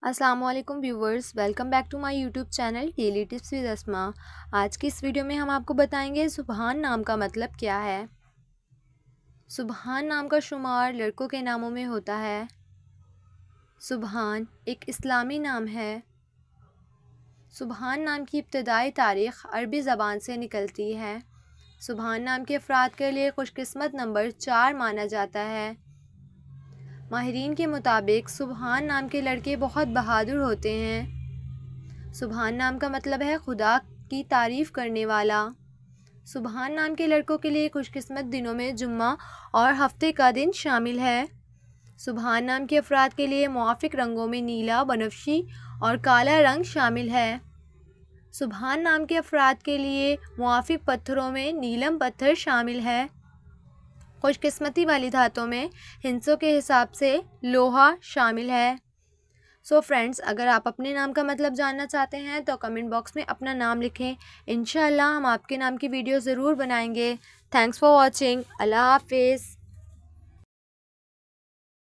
अस्सलामुअलैकुम viewers, welcome back to my YouTube channel daily tips with Asma. आज की इस वीडियो में हम आपको बताएंगे सुबहान नाम का मतलब क्या है। सुबहान नाम का शुमार लड़कों के नामों में होता है। सुबहान एक इस्लामी नाम है। सुबहान नाम की इब्तदाई तारीख़ अरबी ज़बान से निकलती है। सुबहान नाम के अफराद के लिए खुशकिस्मत नंबर 4 माना जाता है। माहिरीन के मुताबिक सुबहान नाम के लड़के बहुत बहादुर होते हैं। सुबहान नाम का मतलब है खुदा की तारीफ़ करने वाला। सुबहान नाम के लड़कों के लिए खुशकिस्मत दिनों में जुम्मा और हफ्ते का दिन शामिल है। सुबहान नाम के अफराद के लिए मुआफ़िक रंगों में नीला, बनफशी और काला रंग शामिल है। सुबहान नाम के अफराद के लिए मुआफ़िक पत्थरों में नीलम पत्थर शामिल है। खुशकिस्मती वाली धातों में हिंसों के हिसाब से लोहा शामिल है। सो फ्रेंड्स, अगर आप अपने नाम का मतलब जानना चाहते हैं तो कमेंट बॉक्स में अपना नाम लिखें। इंशाल्लाह हम आपके नाम की वीडियो ज़रूर बनाएंगे। Thanks for watching. अल्लाह हाफिज़।